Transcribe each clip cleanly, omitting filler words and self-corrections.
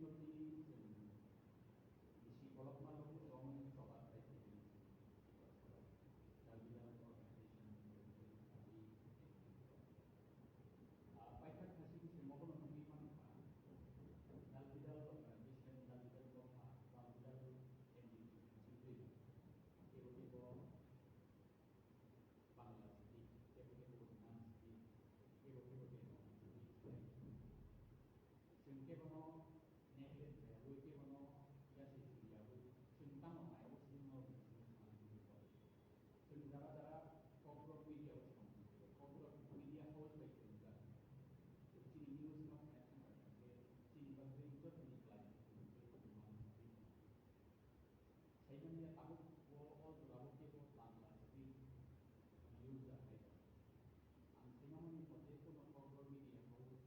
Ultimately, the psikolog malu orang sobat baik ini, dalam dalam organisasi kami, baiklah kasih semua orang memiliki dalam dalam organisasi dalam dalam NGO, kebo Bangladesh, kebo Mansi, kebo Singkebono Negeri Jawa, kebono Yasi Jawa, Singkamo Mayo, Singmo, Singdara corporate media, corporate media host by Singdara. Sini news no sini bangsa itu terlibat. Saya ni tahu all berapa kebo Bangladesh news ada. Ang sini mana ni pun corporate media host.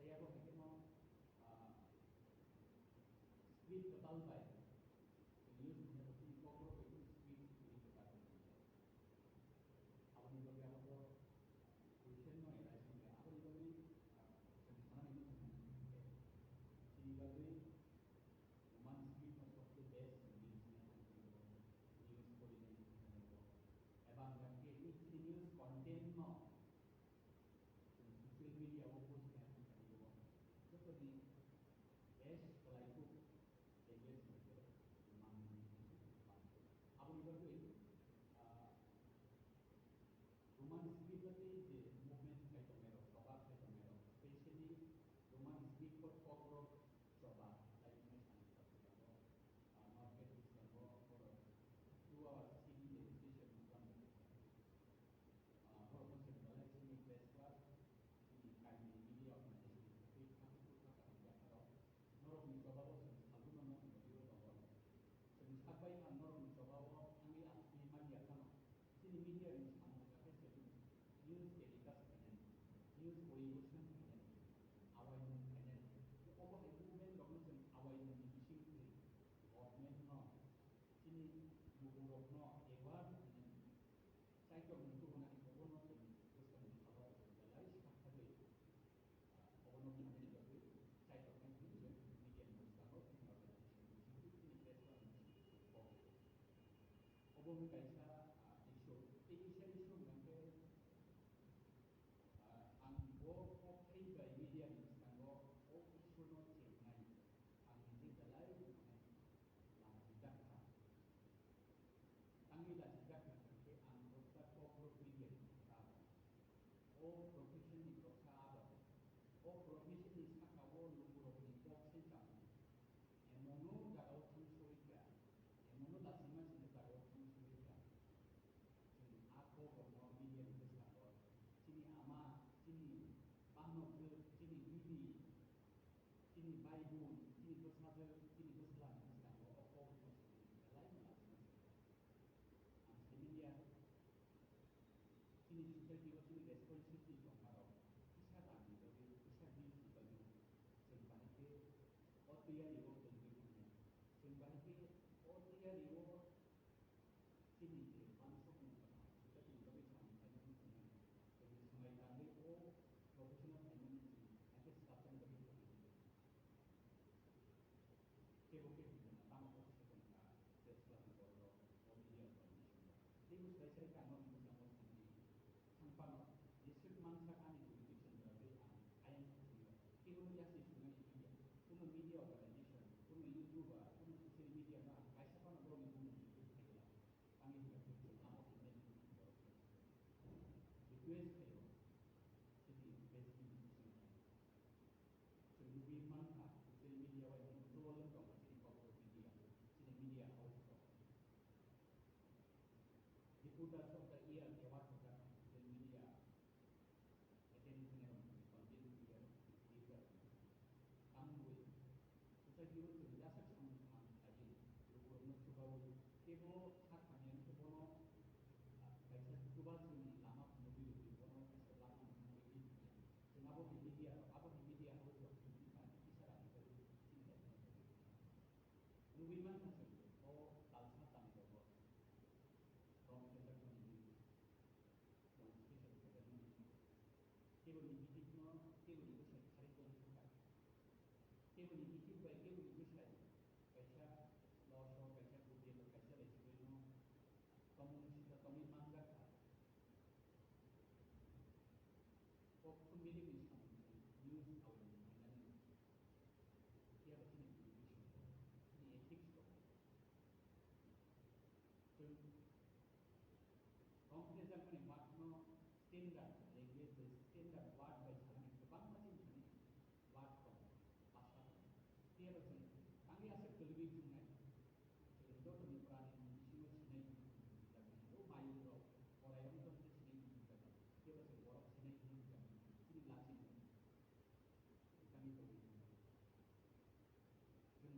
Saya pikir mau speed total baik. News seperti kokro itu speed total. Apa ni bagi apa? Tulisan no era sini. Apa ni bagi? Sebenarnya ini sini bagi human speed most of the best news policy. Ebang yang ini news content no. Social media opus kan kalau seperti setelah itu jadi seperti memang apa itu Roman speak berarti movement saya tomero, sobat saya tomero, especially Roman speak for corporate sobat, like misalnya kalau market is kalau for 2 hours CD registration bukan for consideration ini press class kami media organisasi itu kami pun akan berkata norok mencoba selalu memang video bahwa sampai norok mencoba kami asli media sama sini media ini sama kita news editas kan news pollution kan awal kan apa itu men dokumen awal yang diisi government no sini buku no ewan saya tu untuk nak ikut no terus kami kalau lain sekali orang yang ada di saya akan media mustahil ini besar orang kaisa isu mungkin anggo oke by media mustahil isu no cengai angin dalai tidak angin tidak nanti anggota corporate media profession di perusahaan profession di sakawo lumuro di boxing kami emono garo tungsuika emono dasima sini garo tungsuika sini aku kalau media di sakawo sini ama sini pano ke sini bibi sini baibun sini perusahaan sini perusahaan sakawo aku lain lah sini dia sini social media sini responsibility dong kalau bisa lagi bagi bisa diisi bagi sebagai otia di waktu itu sebagai otia di waktu sini masuk kita tidak bisa mengenai jadi semai kali profesional ini ada status begitu kebukit tamu profesional sesuatu kalau media ini saya kan mau menjawab tanpa disitu manusia itu berarti ayam sendiri. Kalau dia sesuatu media, punya media organisasi, punya YouTuber, punya sosial media, nah, kaisa kan orang itu punya kami juga punya nama ini itu itu. Jadi basic itu. Jadi mana sosial media yang control dong, jadi corporate media, jadi media house. Itu dah sudah ia lewat sosial media. Jadi dengan konten dia juga kamu kita juga sudah sama tadi belum mencoba kebo hak kami itu bono baiknya coba sini lama mobil itu bono selama mobil itu kenapa di media harus berfungsi bisa lagi dari sini lebih mana saja talsa tanpa bahwa orang kita केबोल YouTube bye केबोल मिसाई कैसा लॉस हो कैसा बुद्धि हो कैसा recipe no communist कमी मांगा था वो कुंडली में शामिल न्यूज़ आउट नहीं क्या बच्चे ने ये एथिक्स को तो कॉम्प्लेक्स अपने बात no standard language standard word बाय सामने तो बात मत ही वर्ड को भाषा क्या बच्चे आगे आसे कलवी जुड़ना है तो तो निपुराने निशिव सिने वो मायू रो और आयम तो सिने क्या बच्चे वो सिने सिने लाची kami to jung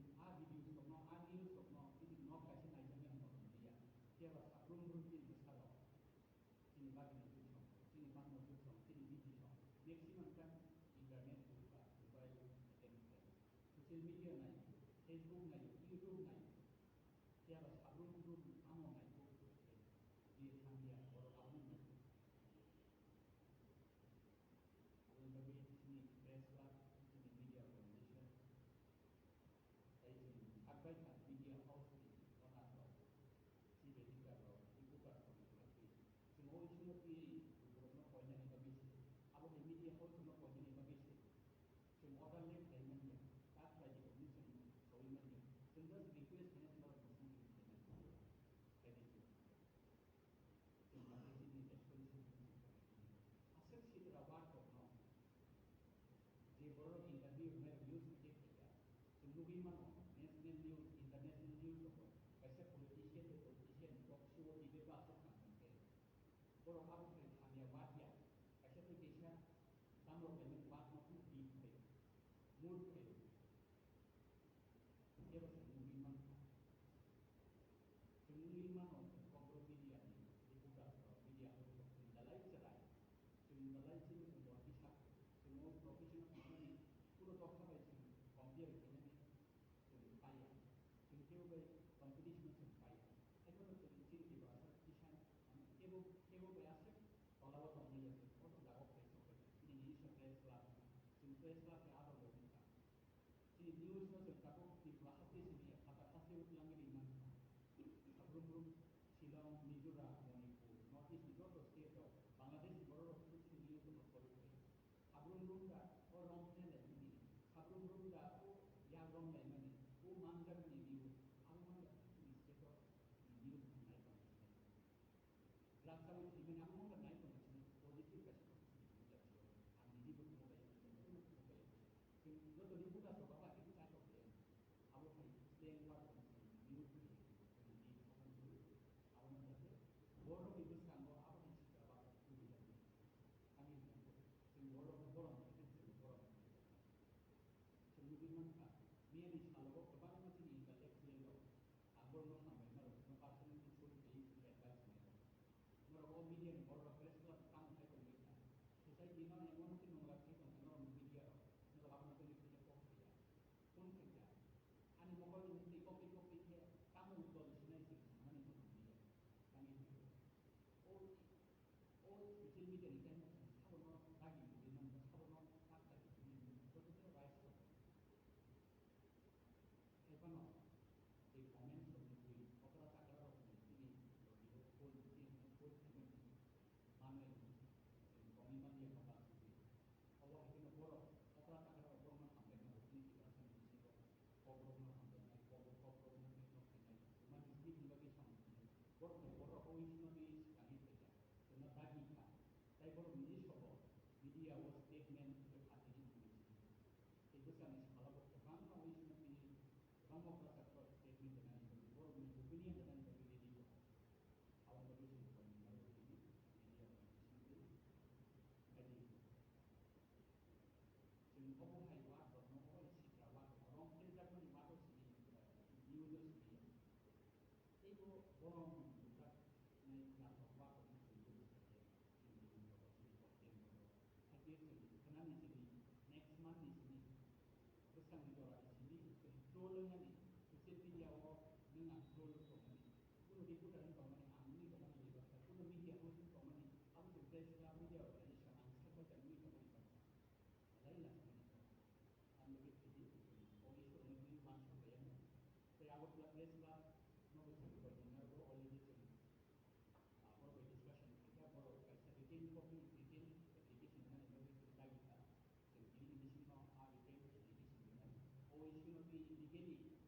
a video so no a news so no ini no ka sin ai jang no dia dia ba sabrum rum tin sa lo sini ba ni tu so sini ba no tu so sini video so maximum kan internet tu ba mobile internet social media nai facebook nai youtube nai dia ba sabrum rum amo nai ko dia samia or abun nai Tapi sini press club, sini media organization, apa yang media house ni orang tahu, si betul tahu, ibu tak tahu lagi. Semua isu ni beberapa poin yang kami sih, apa yang media house semua poin yang kami sih. Semua orang yang lain mana, tak lagi kami sih, kau ini mana. Semua request ni semua mesti kita jadi itu. Semua ini expensive. Asal sih terawat kau no. जे बड़ो इंटरव्यू में न्यूज़ में देखा सिंधुगी मनो national news international news को कैसे politician talk show debate का असर करते हैं बड़ो आप खाने बात या कैसे तो कैसा तम लोग में बात मतलब डीप पे मूड पे ये बस सिंधुगी मनो कॉम्प्रो मीडिया ये पूरा मीडिया को दलाई चलाए दलाई से बहुत ही semua profesional ini pura dokter baik kompir ini kaya sehingga baik competition itu kaya itu tu ciri di bahasa kisah kebo biasa kalau awak tahu ni orang dah oke ini press club press club yang ada loh kita ini news tu sebab di bahasa sini kata khasnya ulang ini mana sebelum Shillong Mizoram Manipur North East itu state tu Bangladesh baru tu news tu baru Sabrum rumda or romne le ni sabrum rumda o ya romne mani o manja mani diu amu mana ni seto diu nai pa laksa mo ti mena amu nai pa ni positive ka so am ni bu ko bai ko bai sing do to ni bu ka so ba ba ti cha to le amu kai slang pa ko diu ni ni amu na te boro bi bus kan go amu ni cha ba tu bi kami borong Kemudian mana? Dia ni kalau kepada macam ni intelek lelo, abor no sampai naro, no pasal ni pun di lepas ni. Naro media ni borong press club kamu saya komunikasi. Saya di mana yang mana mungkin mengalami naro media, naro apa nanti ni punya kopi ya, pun kerja. Ani mobile ni kopi dia, kamu untuk di sini sih, mana itu media, kami itu. Oh, social media ni kan, sahaja lagi di mana sahaja tak lagi di mana, betul betul baik. Econo, di komen seperti opera takar ini, di pun mana ini, komitmen dia apa sih? Allah itu negara, opera takar orang sampai mana ini kita sampai sini, orang sampai mana, orang ini cuma di sini bagi sampai, orang kau ini nabi sekali saja, kena bagi kan, tapi kalau media was statement berhati ini, itu sangat salah berkembang kau ini nabi kamu merasa statement dengan itu, orang opinion dengan berbeda itu. Awak berbeza dengan baru ini, media berbeza. Jadi, semua orang haiwan, orang orang sisrawan, orang kerja pun baru sini, news sini. Itu orang bukan naik nama baru itu saja. Tapi kenapa di sini? Next month di sini. Besar di luar di sini, troll ni, social media orang dengan troll orang ni. Kalau dia pun dalam orang ni, amni orang ni juga. Kalau media pun orang ni, apa tu press club media orang ni sama, siapa jadi orang ni. Lain lah sebenarnya. Anda betul. Tesla no gusto ko niya bro already to more by discussion kita bro kaisa bikin kopi bikin education naman ino bikin tayo ta so ini di sini no bikin education naman always you know be beginning